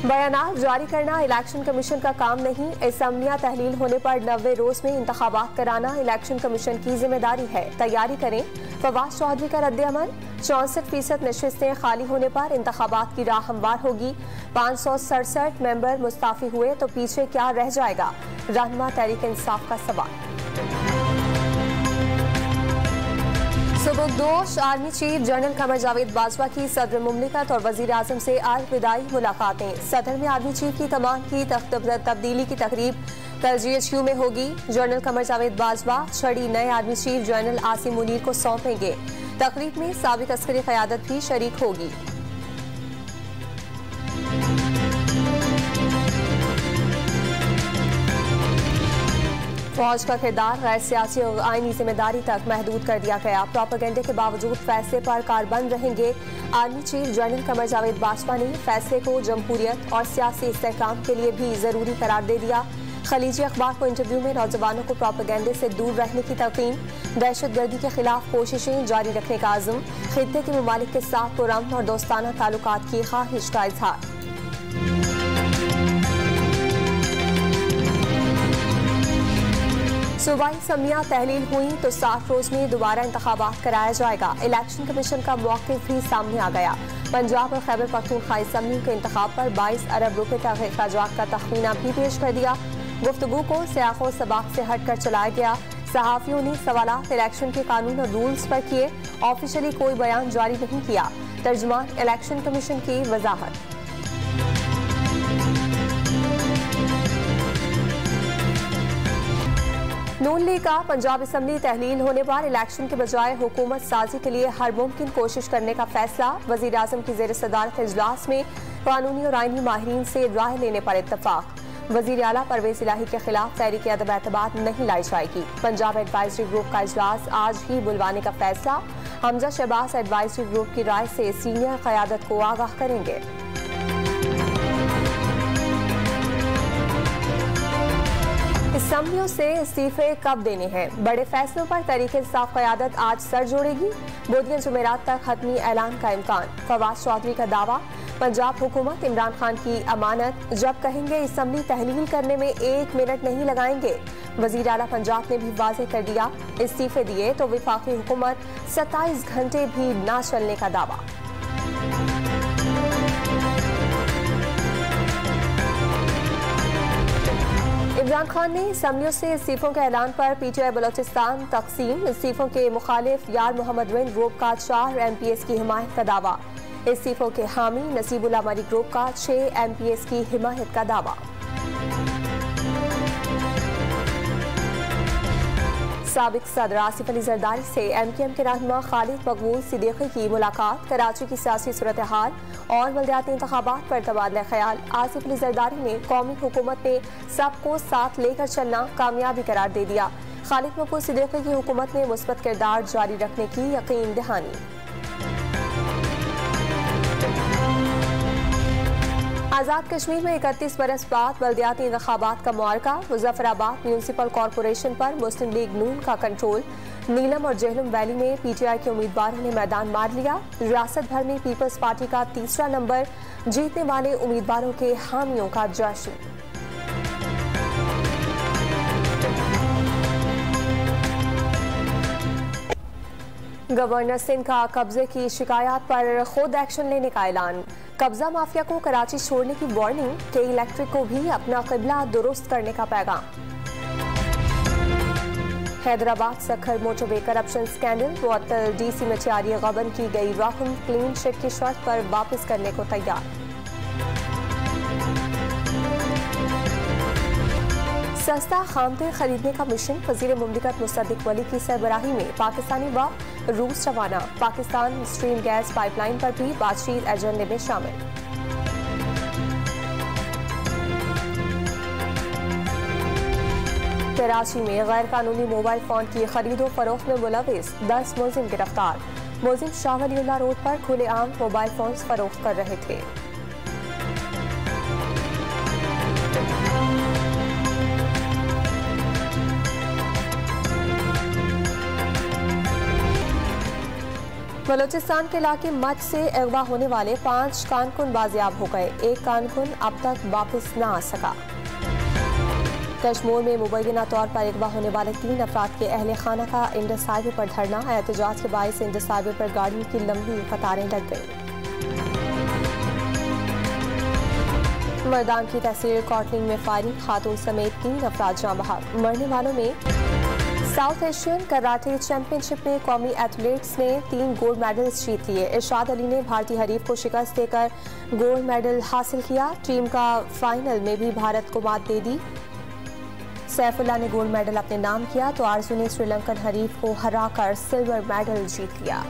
बयानात जारी करना election commission का काम नहीं। असम्बलियां तहलील होने पर 90 रोज में इंतखाबात कराना इलेक्शन कमीशन की जिम्मेदारी है। तैयारी करें। फवाद चौधरी का रद्द-ए-अमल। 64% नशिस्तें खाली होने पर इंतखाबात की राह हमवार होगी। 567 मेंबर मुस्ताफी हुए तो पीछे क्या रह जाएगा? रहनुमा तहरीक इंसाफ का सवाल। सुबुकदोश army chief general Qamar Javed Bajwa की सदर मुमलिकत और वजीर आजम से अलविदाई मुलाकातें। सदर में आर्मी चीफ की कमान की तब्दीली की तकरीब कल GHQ में होगी। जनरल कमर जावेद बाजवा छड़ी नए army chief general Asim Munir को सौंपेंगे। तकरीब में साबिक अस्करी क़यादत भी शरीक होगी। फौज का किरदार गैर सियासी और आईनी जिम्मेदारी तक महदूद कर दिया गया। प्रोपेगेंडे के बावजूद फैसले पर कारबंद रहेंगे। Army chief general Qamar Javed Bajwa ने फैसले को जमहूरियत और सियासी इस्तेहकाम के लिए भी जरूरी करार दे दिया। खलीजी अखबार को इंटरव्यू में नौजवानों को प्रोपेगेंडे से दूर रहने की तलकीन। दहशतगर्दी के खिलाफ कोशिशें जारी रखने का आज़म। खित्ते के ममालिक के साथ पुरअमन और दोस्ताना ताल्लुकात की ख्वाहिश का इजहार। सूबाई असम्बलियां तहलील हुई तो 60 रोज में दोबारा इंतखाबात कराया जाएगा। इलेक्शन कमीशन का मौक़िफ़ भी सामने आ गया। पंजाब और खैबर पख्तूनख्वा असम्बली के इंतखाब पर 22 अरब रुपए का अखराजात का तखमीना भी पेश कर दिया। गुफ्तगू को सियाक़ो सबाक से हटकर चलाया गया। सहाफ़ियों ने सवालात इलेक्शन के कानून और रूल्स पर किए। ऑफिशियली कोई बयान जारी नहीं किया। तर्जुमान इलेक्शन कमीशन की वजाहत। नून लीग का पंजाब असम्बली तहलील होने पर इलेक्शन के बजाय हुकूमत साजी के लिए हर मुमकिन कोशिश करने का फैसला। वज़ीर आज़म की ज़ेर सदारत इजलास में कानूनी और आईनी माहिरीन से राय लेने पर इत्तफाक। वज़ीर आला परवेज़ इलाही के खिलाफ तहरीक अदम एतबार नहीं लाई जाएगी। पंजाब एडवाइजरी ग्रुप का इजलास आज ही बुलवाने का फैसला। हमजा शहबाज एडवाइजरी ग्रुप की राय से सीनियर क़यादत को आगाह करेंगे। असम्बलियों से इस्तीफे कब देने हैं? बड़े फैसलों पर तहरीक इंसाफ क़यादत आज सर जोड़ेगी। बुधवार जुमेरात तक हतमी ऐलान का इम्कान। फवाद चौधरी का दावा। पंजाब हुकूमत इमरान खान की अमानत। जब कहेंगे असम्बली तहलील करने में 1 मिनट नहीं लगाएंगे। वज़ीर आला पंजाब ने भी वाज़ेह कर दिया, इस्तीफे दिए तो वफाकी हुकूमत 27 घंटे भी ना चलने का दावा। इमरान खान ने असम्बलियों से इस्तीफों के ऐलान पर PTI बलोचिस्तान तकसीम। इस्तीफों के मुखालिफ यार मोहम्मद विन ग्रुप का 4 MPs की हिमायत का दावा। इस्तीफों के हामी नसीबुल्लाह मरी ग्रुप का 6 MPs की हिमायत का दावा। साबिक सदर आसिफ अली जरदारी से MKM के रहनुमा खालिद मकबूल सिद्दीकी की मुलाकात। कराची की सियासी सूरत हाल और बल्दियाती इंतखाबात पर तबादला ख्याल। आसिफ अली जरदारी ने कौमी हुकूमत में सबको साथ लेकर चलना कामयाबी करार दे दिया। खालिद मकबूल सिद्दीकी की हुकूमत ने मुस्बत किरदार जारी रखने की यकीन दहानी। आज़ाद कश्मीर में 31 बरस बाद बल्दियाती इंतखाबात का मुआरका। मुजफ्फराबाद म्यूनसिपल कॉरपोरेशन पर मुस्लिम लीग नून का कंट्रोल। नीलम और जेहलम वैली में PTI के उम्मीदवारों ने मैदान मार लिया। रियासत भर में पीपल्स पार्टी का 3रा नंबर। जीतने वाले उम्मीदवारों के हामियों का जश्न। गवर्नर सिंध का कब्जे की शिकायत पर खुद एक्शन लेने का ऐलान। कब्जा माफिया को कराची छोड़ने की वार्निंग। के इलेक्ट्रिक को भी अपना क़िबला दुरुस्त करने का पैगाम। Hyderabad Sukkur motorway corruption scandal. मुअत्तल DC मचियारी गबन की गई रकम क्लीन चिट की शर्त पर वापस करने को तैयार। सस्ता खामतेल खरीदने का मिशन। वज़ीर मुमलिकत मुसद्दिक वली की सरबराही में पाकिस्तानी व रूस रवाना। पाकिस्तान स्ट्रीम गैस पाइपलाइन पर भी बातचीत एजेंडे में शामिल। कराची में गैर कानूनी मोबाइल फोन की खरीदो फरोख्त में मुलविस 10 मुलजिम गिरफ्तार। मुलजिम शाह वलीउल्लाह रोड पर खुलेआम मोबाइल फोन फरोख्त कर रहे थे। बलूचिस्तान के इलाके मत से अगवा होने वाले 5 कारकुन बाजियाब हो गए। एक कारकुन अब तक वापस न आ सका। कश्मीर में मुबैना तौर पर अगवा होने वाले 3 अफराद के अहले खाना का इंडस हाईवे पर धरना। एहतजाज के बायस इंडस हाईवे पर गाड़ियों की लंबी कतारें लग गई। मर्दान की तहसील कॉटनिंग में फायरिंग, खातून समेत 3 अफराद जाँ बहक। मरने वालों में साउथ एशियन कराटे चैंपियनशिप में कौमी एथलीट्स ने 3 गोल्ड मेडल्स जीत लिए। इरशाद अली ने भारतीय हरीफ को शिकस्त देकर गोल्ड मेडल हासिल किया। टीम का फाइनल में भी भारत को मात दे दी। सैफुल्लाह ने गोल्ड मेडल अपने नाम किया तो आरजू ने श्रीलंकन हरीफ को हराकर सिल्वर मेडल जीत लिया।